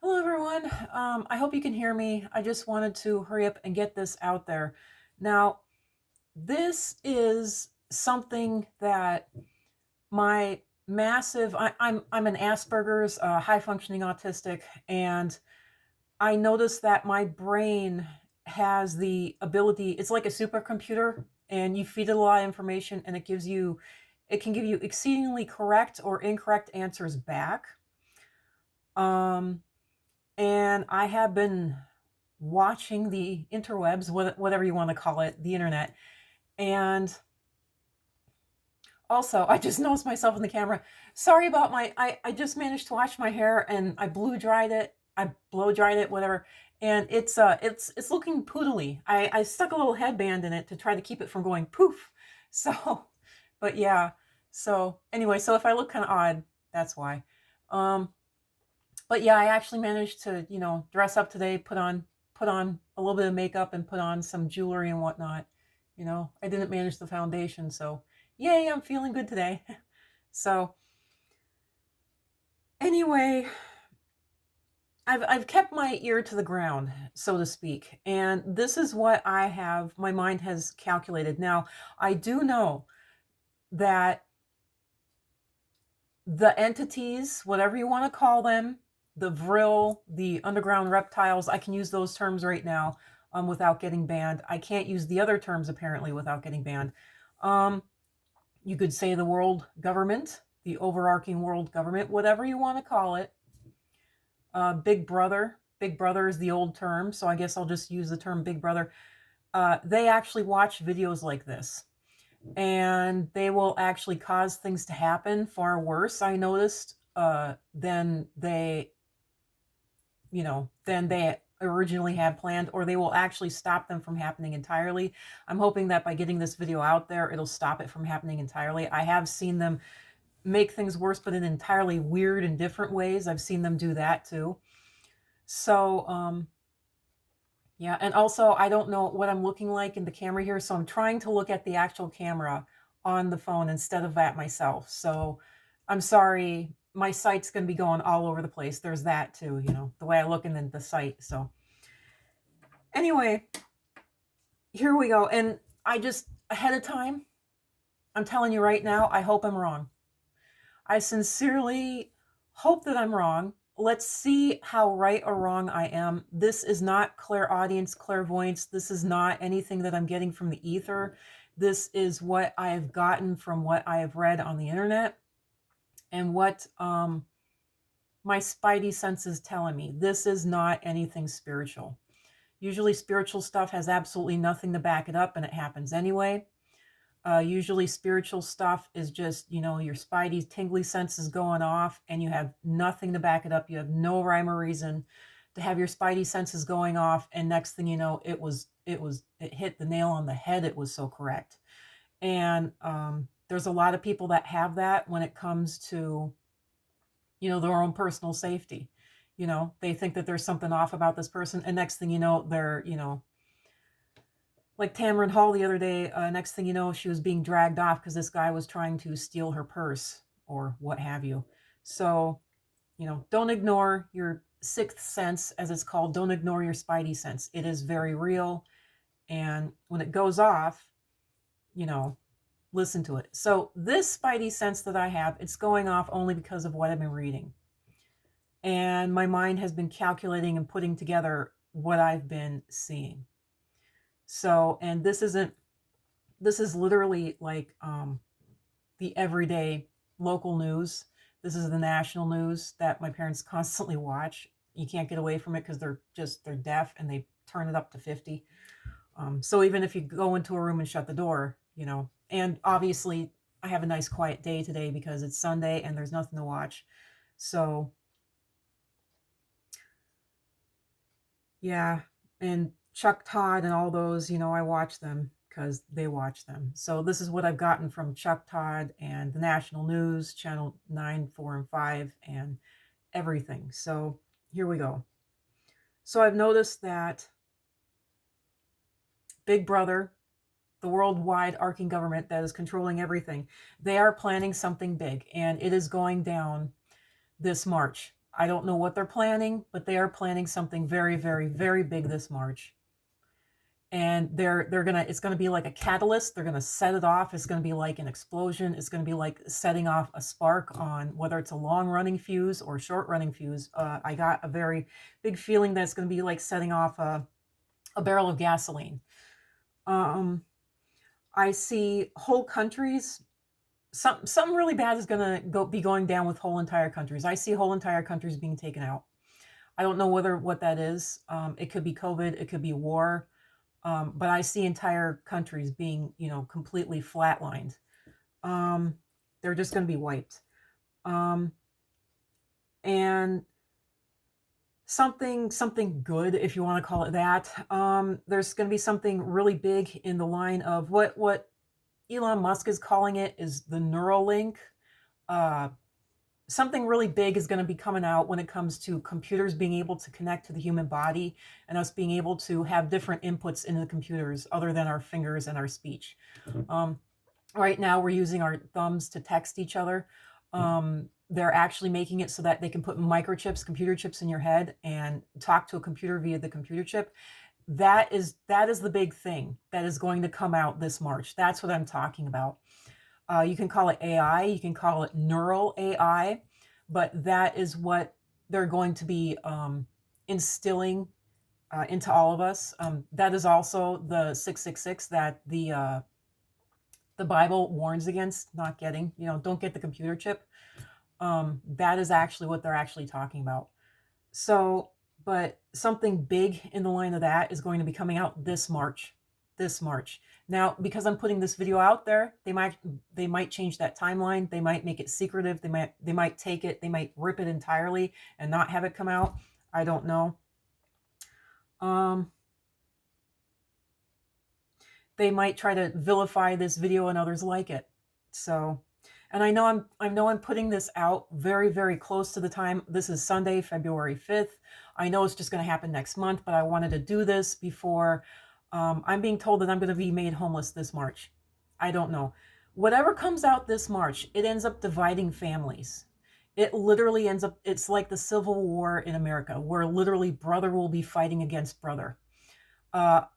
Hello, everyone. I hope you can hear me. I just wanted to hurry up and get this out there. Now, this is something that my I'm an Asperger's, high functioning autistic, and I noticed that my brain has the ability. It's like a supercomputer, and you feed it a lot of information, and it can give you exceedingly correct or incorrect answers back. Um, and I have been watching the interwebs, whatever you want to call it, the internet. And also, I just noticed myself in the camera. Sorry about I just managed to wash my hair and I blew dried it. I blow dried it, whatever. And it's looking poodly. I stuck a little headband in it to try to keep it from going poof. So, but yeah. So anyway, so if I look kind of odd, that's why. Um, but yeah, I actually managed to, dress up today, put on a little bit of makeup and put on some jewelry and whatnot. I didn't manage the foundation, so yay, I'm feeling good today. So anyway, I've kept my ear to the ground, so to speak, and this is what my mind has calculated. Now, I do know that the entities, whatever you want to call them, the Vril, the underground reptiles, I can use those terms right now without getting banned. I can't use the other terms apparently without getting banned. Um, you could say the world government, the overarching world government, whatever you want to call it. Big Brother. Big Brother is the old term, so I guess I'll just use the term Big Brother. They actually watch videos like this, and they will actually cause things to happen far worse, I noticed, than they originally had planned, or they will actually stop them from happening entirely. I'm hoping that by getting this video out there, it'll stop it from happening entirely. I have seen them make things worse, but in entirely weird and different ways. I've seen them do that too. So, yeah, and also I don't know what I'm looking like in the camera here, so I'm trying to look at the actual camera on the phone instead of at myself. So I'm sorry, my sight's going to be going all over the place. There's that too, the way I look in the sight. So anyway, here we go. And I just ahead of time, I'm telling you right now, I hope I'm wrong. I sincerely hope that I'm wrong. Let's see how right or wrong I am. This is not clairaudience, clairvoyance. This is not anything that I'm getting from the ether. This is what I have gotten from what I have read on the internet and what my spidey sense is telling me. This is not anything spiritual. Usually, spiritual stuff has absolutely nothing to back it up, and it happens anyway. Usually spiritual stuff is just, your spidey tingly senses going off and you have nothing to back it up. You have no rhyme or reason to have your spidey senses going off. And next thing you know, it hit the nail on the head. It was so correct. And there's a lot of people that have that when it comes to, their own personal safety. They think that there's something off about this person. And next thing you know, they're, like Tamron Hall the other day, next thing you know, she was being dragged off because this guy was trying to steal her purse or what have you. So, don't ignore your sixth sense, as it's called. Don't ignore your spidey sense. It is very real. And when it goes off, listen to it. So this spidey sense that I have, it's going off only because of what I've been reading. And my mind has been calculating and putting together what I've been seeing. So, and this is literally like the everyday local news. This is the national news that my parents constantly watch. You can't get away from it because they're deaf and they turn it up to 50. So even if you go into a room and shut the door, and obviously I have a nice quiet day today because it's Sunday and there's nothing to watch. So yeah, and Chuck Todd and all those, I watch them because they watch them. So this is what I've gotten from Chuck Todd and the national news, channel 9, 4, and 5, and everything. So here we go. So I've noticed that Big Brother, the worldwide arcing government that is controlling everything, they are planning something big, and it is going down this March. I don't know what they're planning, but they are planning something very, very, very big this March. And it's gonna be like a catalyst. They're gonna set it off. It's gonna be like an explosion. It's gonna be like setting off a spark on whether it's a long running fuse or short running fuse. I got a very big feeling that it's gonna be like setting off a barrel of gasoline. Um, I see whole countries. Something really bad is gonna be going down with whole entire countries. I see whole entire countries being taken out. I don't know what that is. It could be COVID. It could be war. But I see entire countries being, completely flatlined. Um, they're just going to be wiped. Um, and something good, if you want to call it that. There's going to be something really big in the line of what Elon Musk is calling it is the Neuralink. Uh, Something really big is going to be coming out when it comes to computers being able to connect to the human body and us being able to have different inputs into the computers other than our fingers and our speech. Um, right now, we're using our thumbs to text each other. They're actually making it so that they can put microchips, computer chips in your head and talk to a computer via the computer chip. That is the big thing that is going to come out this March. That's what I'm talking about. You can call it AI, you can call it neural AI, but that is what they're going to be instilling into all of us. That is also the 666 that the Bible warns against not getting. Don't get the computer chip. That is actually what they're actually talking about. So, but something big in the line of that is going to be coming out this March. This March. Now, because I'm putting this video out there, they might change that timeline. They might make it secretive. They might take it. They might rip it entirely and not have it come out. I don't know. They might try to vilify this video and others like it. So, and I know I'm putting this out very, very close to the time. This is Sunday, February 5th. I know it's just going to happen next month, but I wanted to do this before I'm being told that I'm going to be made homeless this March. I don't know. Whatever comes out this March, it ends up dividing families. It literally ends up, it's like the Civil War in America, where literally brother will be fighting against brother. A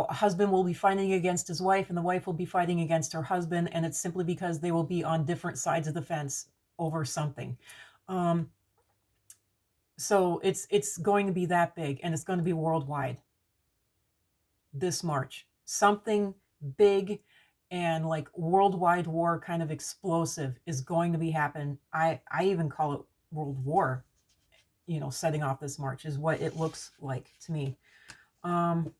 husband will be fighting against his wife and the wife will be fighting against her husband, and it's simply because they will be on different sides of the fence over something. So it's going to be that big, and it's going to be worldwide this March. Something big and like worldwide war kind of explosive is going to be happening. I even call it world war, setting off this March is what it looks like to me. Along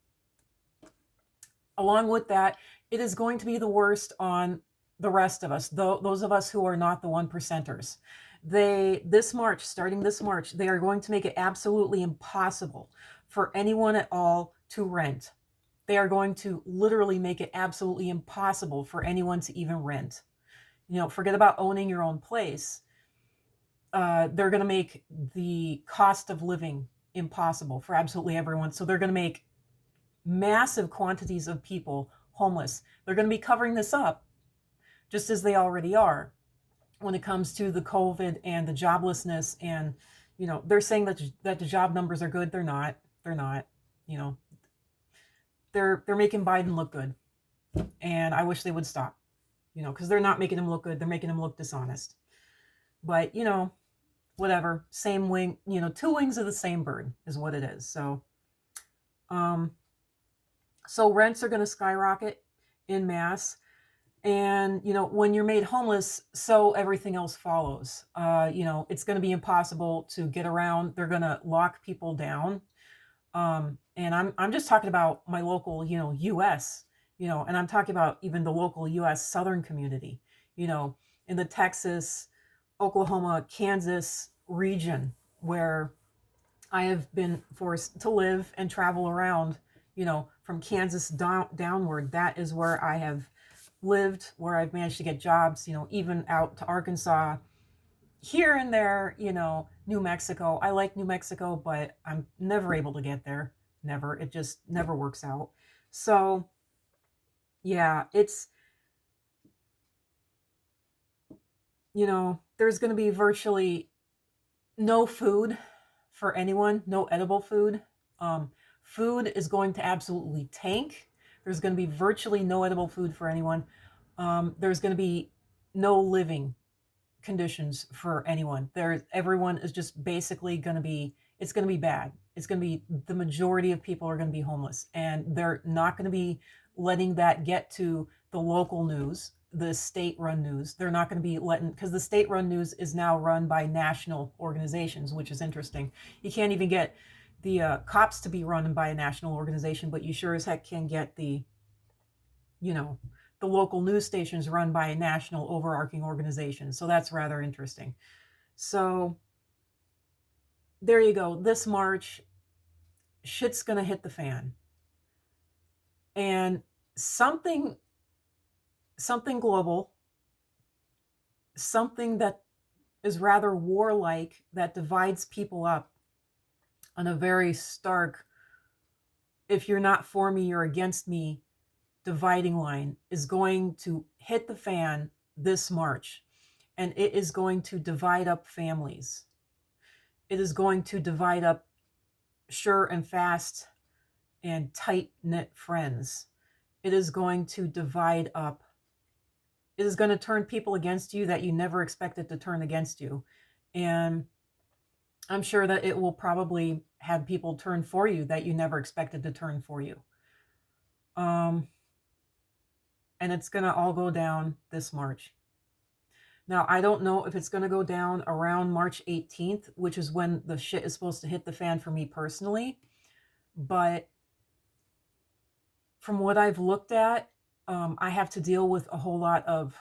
with that, it is going to be the worst on the rest of us, those of us who are not the 1%ers. Starting this March, they are going to make it absolutely impossible for anyone at all to rent. They are going to literally make it absolutely impossible for anyone to even rent. Forget about owning your own place. They're going to make the cost of living impossible for absolutely everyone. So they're going to make massive quantities of people homeless. They're going to be covering this up, just as they already are, when it comes to the COVID and the joblessness. And, they're saying that the job numbers are good. They're not. They're not. They're making Biden look good. And I wish they would stop, because they're not making him look good. They're making him look dishonest. But, whatever. Same wing, two wings of the same bird is what it is. So rents are going to skyrocket in mass. And, when you're made homeless, so everything else follows. It's going to be impossible to get around. They're going to lock people down. And I'm just talking about my local, US, and I'm talking about even the local US Southern community, in the Texas, Oklahoma, Kansas region, where I have been forced to live and travel around, from Kansas downward. That is where I have lived, where I've managed to get jobs, even out to Arkansas, here and there, New Mexico. I like New Mexico, but I'm never able to get there. Never. It just never works out. So, yeah, it's, there's going to be virtually no food for anyone, no edible food. Um, Food is going to absolutely tank. There's going to be virtually no edible food for anyone. There's going to be no living conditions for anyone. Everyone is just basically going to be, it's going to be bad. It's going to be, the majority of people are going to be homeless, and they're not going to be letting that get to the local news, the state run news. They're not going to be letting, because the state run news is now run by national organizations, which is interesting. You can't even get the cops to be run by a national organization, but you sure as heck can get you know, the local news stations run by a national overarching organization. So that's rather interesting. So there you go. This March, shit's going to hit the fan. And something global, something that is rather warlike, that divides people up on a very stark, if you're not for me, you're against me dividing line, is going to hit the fan this March. And it is going to divide up families. It is going to divide up sure and fast and tight-knit friends. It is going to divide up. It is going to turn people against you that you never expected to turn against you. And I'm sure that it will probably have people turn for you that you never expected to turn for you. And it's going to all go down this March. Now, I don't know if it's going to go down around March 18th, which is when the shit is supposed to hit the fan for me personally. But from what I've looked at, I have to deal with a whole lot of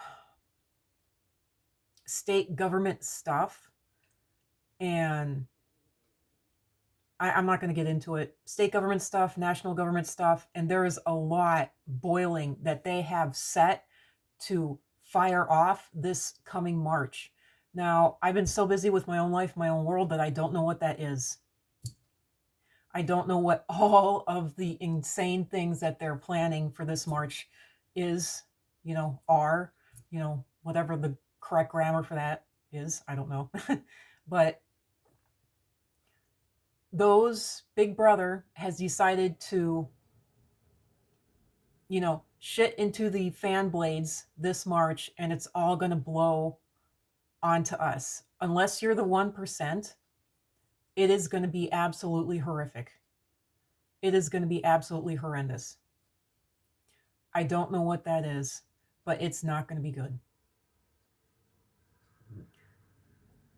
state government stuff. And I'm not going to get into it. State government stuff, national government stuff. And there is a lot boiling that they have set to fire off this coming March. Now, I've been so busy with my own life, my own world, that I don't know what that is. I don't know what all of the insane things that they're planning for this March is, are, whatever the correct grammar for that is. I don't know. But those Big Brother has decided to, shit into the fan blades this March, and it's all going to blow onto us. Unless you're the 1%, it is going to be absolutely horrific. It is going to be absolutely horrendous. I don't know what that is, but it's not going to be good.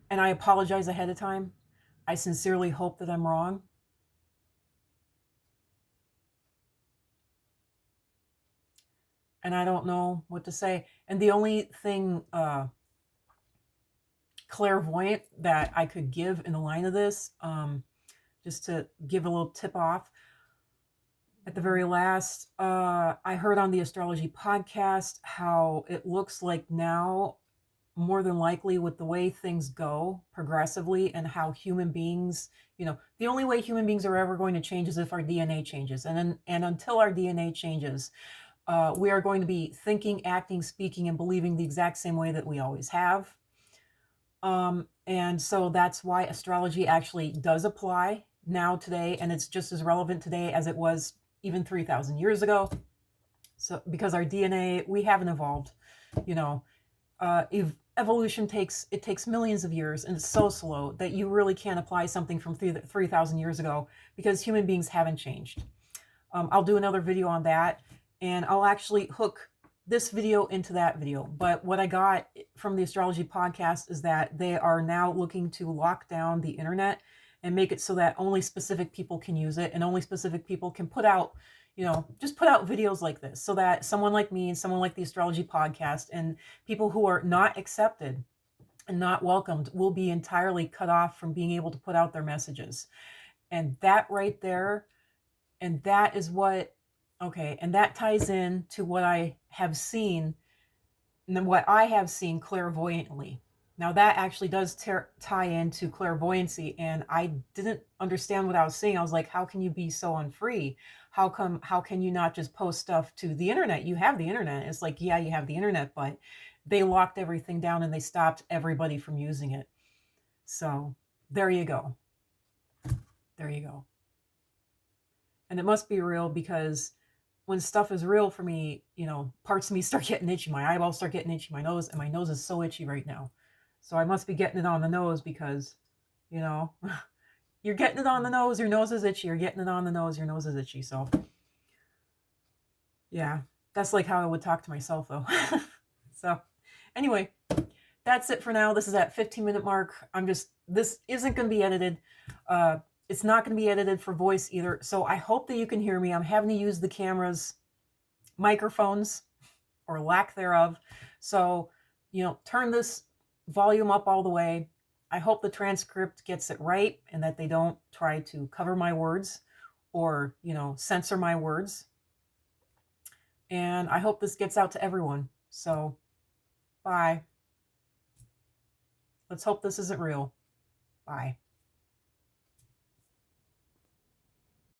And I apologize ahead of time. I sincerely hope that I'm wrong. And I don't know what to say. And the only thing clairvoyant that I could give in the line of this, just to give a little tip off, at the very last, I heard on the astrology podcast how it looks like now, more than likely, with the way things go progressively and how human beings, the only way human beings are ever going to change is if our DNA changes. And until our DNA changes, we are going to be thinking, acting, speaking, and believing the exact same way that we always have. And so that's why astrology actually does apply now today, and it's just as relevant today as it was even 3,000 years ago. So because our DNA, we haven't evolved, evolution takes millions of years, and it's so slow that you really can't apply something from 3,000 years ago because human beings haven't changed. I'll do another video on that, and I'll actually hook this video into that video. But what I got from the astrology podcast is that they are now looking to lock down the internet and make it so that only specific people can use it, and only specific people can put out, just put out videos like this, so that someone like me and someone like the astrology podcast and people who are not accepted and not welcomed will be entirely cut off from being able to put out their messages. And that right there, and that is what, okay, and that ties in to what I have seen, and what I have seen clairvoyantly. Now that actually does tie into clairvoyancy, and I didn't understand what I was seeing. I was like, how can you be so unfree? How can you not just post stuff to the internet? You have the internet. It's like, yeah, you have the internet, but they locked everything down and they stopped everybody from using it. So There you go. There you go. And it must be real because when stuff is real for me, you know, parts of me start getting itchy. My eyeballs start getting itchy, my nose, and my nose is so itchy right now. So I must be getting it on the nose because, you know, you're getting it on the nose, your nose is itchy. You're getting it on the nose, your nose is itchy. So, yeah, that's like how I would talk to myself, though. So, anyway, that's it for now. This is at 15-minute mark. This isn't going to be edited. It's not going to be edited for voice either. So I hope that you can hear me. I'm having to use the camera's microphones or lack thereof. So, you know, turn this volume up all the way. I hope the transcript gets it right and that they don't try to cover my words or, you know, censor my words. And I hope this gets out to everyone. So, bye. Let's hope this isn't real. Bye.